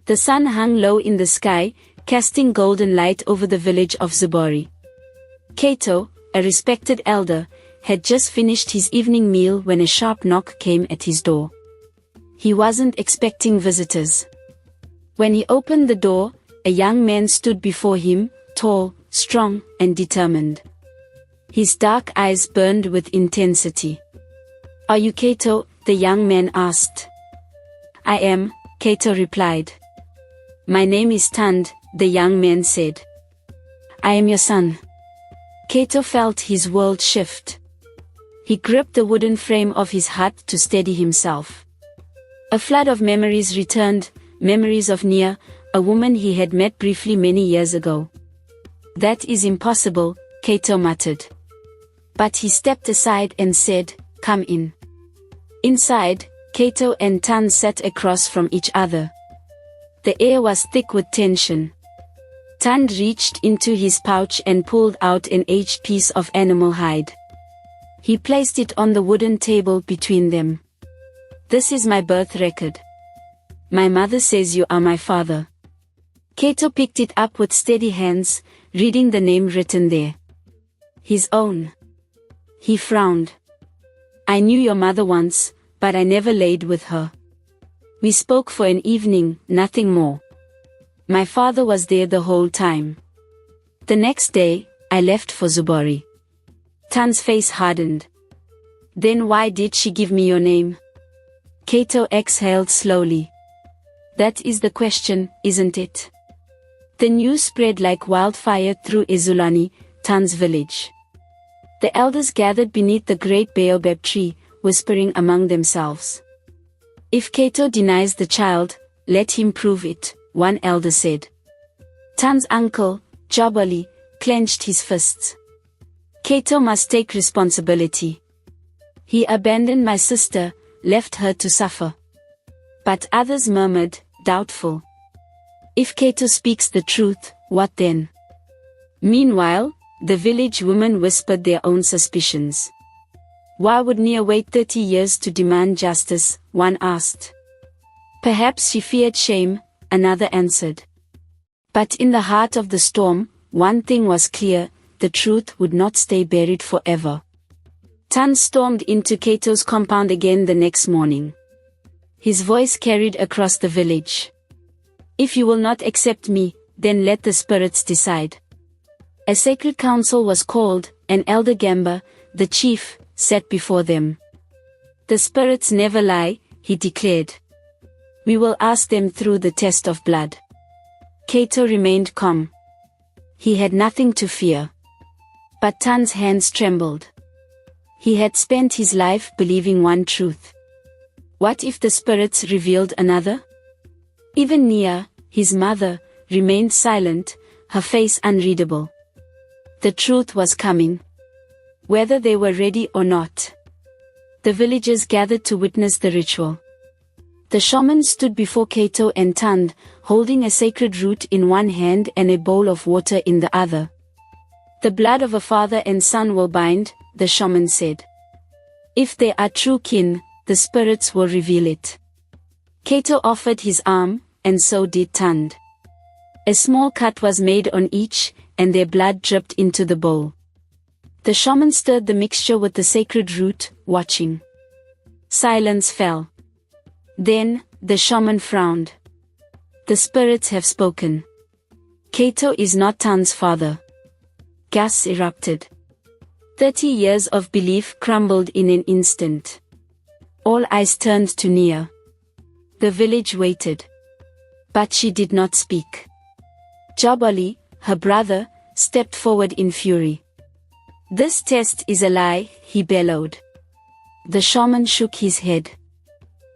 The sun hung low in the sky, casting golden light over the village of Zubori. Kato, a respected elder, had just finished his evening meal when a sharp knock came at his door. He wasn't expecting visitors. When he opened the door, a young man stood before him, tall, strong, and determined. His dark eyes burned with intensity. "Are you Kato?" the young man asked. "I am," Kato replied. "My name is Tunde," the young man said. "I am your son." Kato felt his world shift. He gripped the wooden frame of his hut to steady himself. A flood of memories returned, memories of Nia, a woman he had met briefly many years ago. "That is impossible," Kato muttered. But he stepped aside and said, "Come in." Inside, Kato and Tunde sat across from each other. The air was thick with tension. Tunde reached into his pouch and pulled out an aged piece of animal hide. He placed it on the wooden table between them. "This is my birth record. My mother says you are my father." Kato picked it up with steady hands, reading the name written there. His own. He frowned. "I knew your mother once, but I never laid with her. We spoke for an evening, nothing more. My father was there the whole time. The next day, I left for Zubori." Tunde's face hardened. "Then why did she give me your name?" Kato exhaled slowly. "That is the question, isn't it?" The news spread like wildfire through Ezulani, Tunde's village. The elders gathered beneath the great baobab tree, whispering among themselves. "If Kato denies the child, let him prove it," one elder said. Tunde's uncle, Jabali, clenched his fists. "Kato must take responsibility. He abandoned my sister, left her to suffer." But others murmured, doubtful. "If Kato speaks the truth, what then?" Meanwhile, the village women whispered their own suspicions. "Why would Nia wait 30 years to demand justice?" one asked. "Perhaps she feared shame," another answered. But in the heart of the storm, one thing was clear: the truth would not stay buried forever. Tunde stormed into Kato's compound again the next morning. His voice carried across the village. "If you will not accept me, then let the spirits decide." A sacred council was called, and Elder Gamba, the chief, sat before them. "The spirits never lie," he declared. "We will ask them through the test of blood." Kato remained calm. He had nothing to fear. But Tunde's hands trembled. He had spent his life believing one truth. What if the spirits revealed another? Even Nia, his mother, remained silent, her face unreadable. The truth was coming. Whether they were ready or not. The villagers gathered to witness the ritual. The shaman stood before Kato and Tunde, holding a sacred root in one hand and a bowl of water in the other. "The blood of a father and son will bind," the shaman said. "If they are true kin, the spirits will reveal it." Kato offered his arm, and so did Tunde. A small cut was made on each, and their blood dripped into the bowl. The shaman stirred the mixture with the sacred root, watching. Silence fell. Then, the shaman frowned. "The spirits have spoken. Kato is not Tunde's father." Gas erupted. 30 years of belief crumbled in an instant. All eyes turned to Nia. The village waited. But she did not speak. Jabali, her brother, stepped forward in fury. "This test is a lie," he bellowed. The shaman shook his head.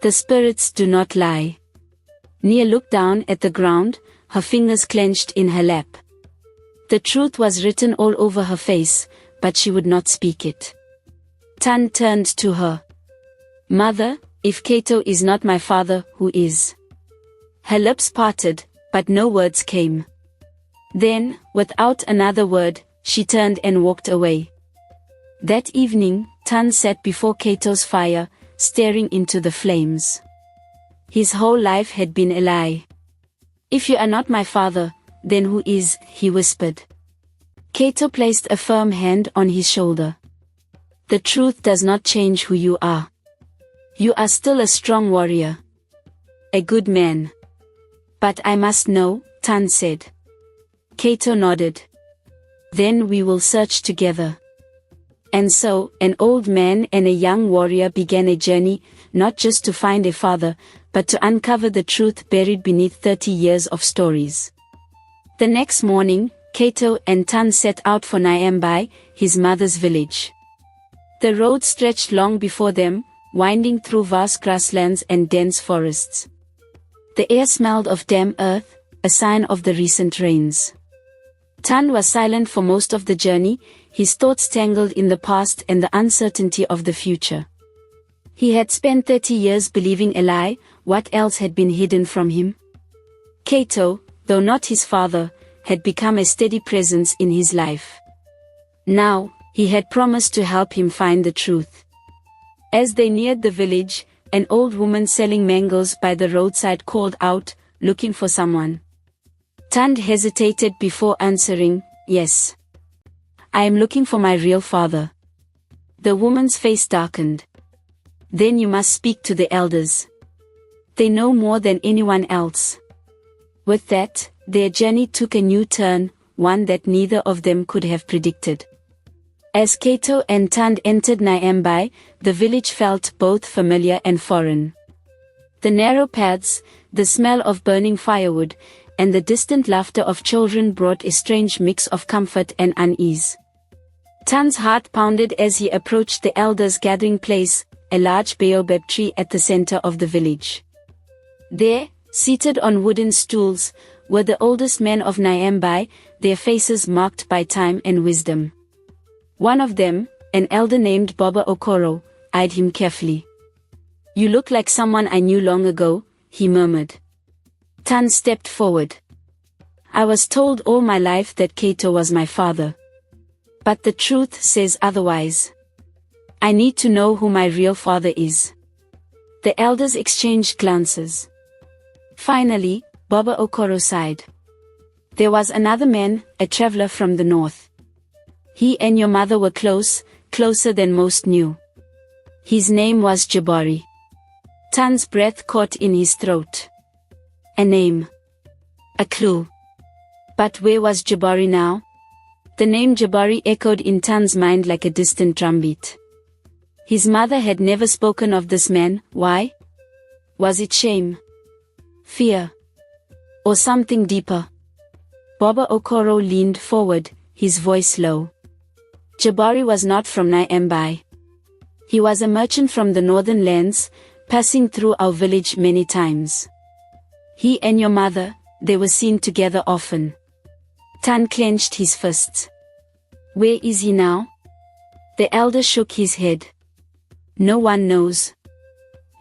"The spirits do not lie." Nia looked down at the ground, her fingers clenched in her lap. The truth was written all over her face, but she would not speak it. Tunde turned to her. "Mother, if Kato is not my father, who is?" Her lips parted, but no words came. Then, without another word, she turned and walked away. That evening, Tunde sat before Kato's fire, staring into the flames. His whole life had been a lie. If you are not my father, then who is, he whispered. Cato placed a firm hand on his shoulder. The truth does not change who you are. You are still a strong warrior. A good man. But I must know, Tunde said. Cato nodded. Then we will search together. And so, an old man and a young warrior began a journey, not just to find a father, but to uncover the truth buried beneath 30 years of stories. The next morning, Cato and Tunde set out for Nyambai, his mother's village. The road stretched long before them, winding through vast grasslands and dense forests. The air smelled of damp earth, a sign of the recent rains. Tunde was silent for most of the journey, his thoughts tangled in the past and the uncertainty of the future. He had spent 30 years believing a lie. What else had been hidden from him? Cato, though not his father, had become a steady presence in his life. Now, he had promised to help him find the truth. As they neared the village, an old woman selling mangoes by the roadside called out, looking for someone. Tunde hesitated before answering, "Yes. I am looking for my real father." The woman's face darkened. "Then you must speak to the elders. They know more than anyone else." With that, their journey took a new turn, one that neither of them could have predicted. As Cato and Tunde entered Nyambai, the village felt both familiar and foreign. The narrow paths, the smell of burning firewood, and the distant laughter of children brought a strange mix of comfort and unease. Tunde's heart pounded as he approached the elders' gathering place, a large baobab tree at the center of the village. There, seated on wooden stools, were the oldest men of Nyambai, their faces marked by time and wisdom. One of them, an elder named Baba Okoro, eyed him carefully. "You look like someone I knew long ago," he murmured. Tunde stepped forward. "I was told all my life that Cato was my father. But the truth says otherwise. I need to know who my real father is." The elders exchanged glances. Finally, Baba Okoro sighed. "There was another man, a traveler from the north. He and your mother were close, closer than most knew. His name was Jabari." Tunde's breath caught in his throat. A name. A clue. But where was Jabari now? The name Jabari echoed in Tunde's mind like a distant drumbeat. His mother had never spoken of this man. Why? Was it shame? Fear? Or something deeper? Baba Okoro leaned forward, his voice low. Jabari was not from Nyambai. He was a merchant from the northern lands, passing through our village many times. He and your mother, they were seen together often. Tunde clenched his fists. "Where is he now?" The elder shook his head. "No one knows.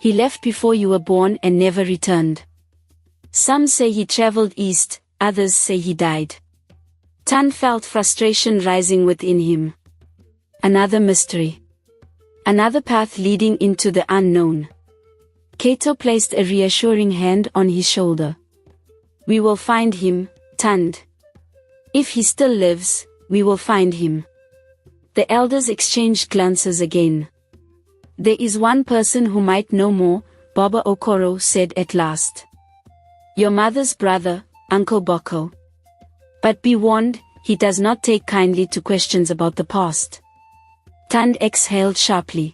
He left before you were born and never returned. Some say he traveled east, others say he died." Tunde felt frustration rising within him. Another mystery. Another path leading into the unknown. Cato placed a reassuring hand on his shoulder. "We will find him, Tunde. If he still lives, we will find him." The elders exchanged glances again. "There is one person who might know more," Baba Okoro said at last. "Your mother's brother, Uncle Boko. But be warned, he does not take kindly to questions about the past." Tunde exhaled sharply.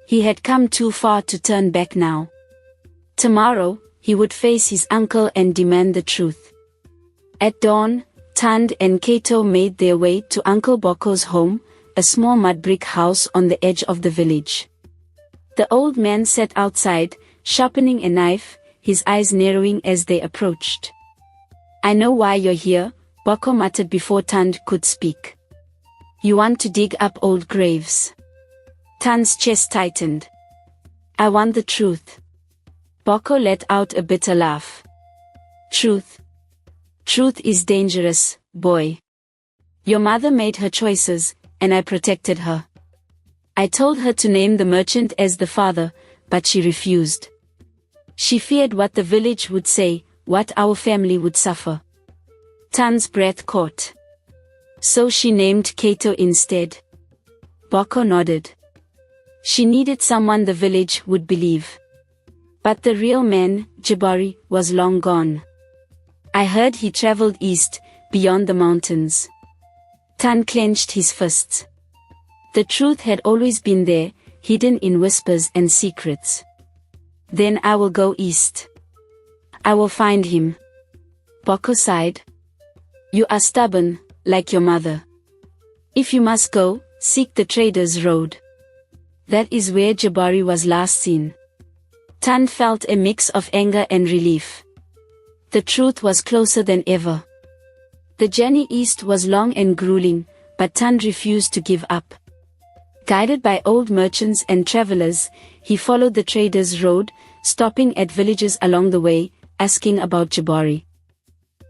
He had come too far to turn back now. Tomorrow, he would face his uncle and demand the truth. At dawn, Tunde and Cato made their way to Uncle Boko's home, a small mud brick house on the edge of the village. The old man sat outside, sharpening a knife, his eyes narrowing as they approached. "I know why you're here," Boko muttered before Tunde could speak. "You want to dig up old graves." Tunde's chest tightened. "I want the truth." Boko let out a bitter laugh. "Truth? Truth is dangerous, boy. Your mother made her choices, and I protected her. I told her to name the merchant as the father, but she refused. She feared what the village would say, what our family would suffer. Tan's breath caught. So she named Kato instead. Boko nodded. She needed someone the village would believe. But the real man, Jabari, was long gone. I heard he traveled east, beyond the mountains. Tan clenched his fists. The truth had always been there, hidden in whispers and secrets. Then I will go east. I will find him. Boko sighed. You are stubborn, like your mother. If you must go, seek the Traders' Road. That is where Jabari was last seen. Tan felt a mix of anger and relief. The truth was closer than ever. The journey east was long and grueling, but Tan refused to give up. Guided by old merchants and travelers, he followed the Traders' Road, stopping at villages along the way, asking about Jabari.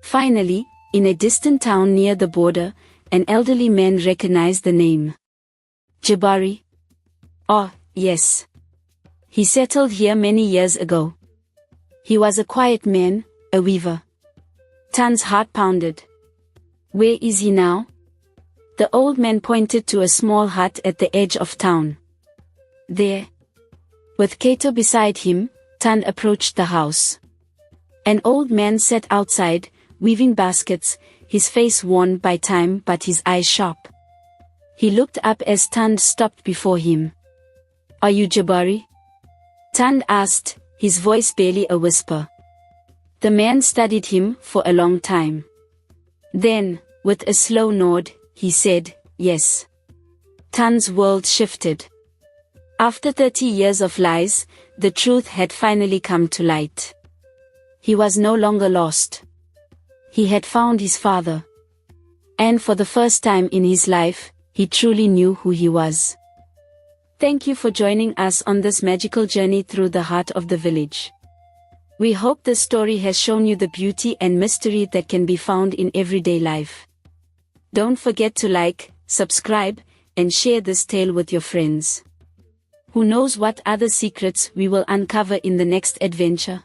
Finally, in a distant town near the border, an elderly man recognized the name. Jabari? Oh, yes. He settled here many years ago. He was a quiet man, a weaver. Tan's heart pounded. Where is he now? The old man pointed to a small hut at the edge of town. There. With Kato beside him, Tan approached the house. An old man sat outside, weaving baskets, his face worn by time but his eyes sharp. He looked up as Tan stopped before him. Are you Jabari? Tan asked, his voice barely a whisper. The man studied him for a long time. Then, with a slow nod, he said, yes. Tan's world shifted. After 30 years of lies, the truth had finally come to light. He was no longer lost. He had found his father. And for the first time in his life, he truly knew who he was. Thank you for joining us on this magical journey through the heart of the village. We hope this story has shown you the beauty and mystery that can be found in everyday life. Don't forget to like, subscribe, and share this tale with your friends. Who knows what other secrets we will uncover in the next adventure?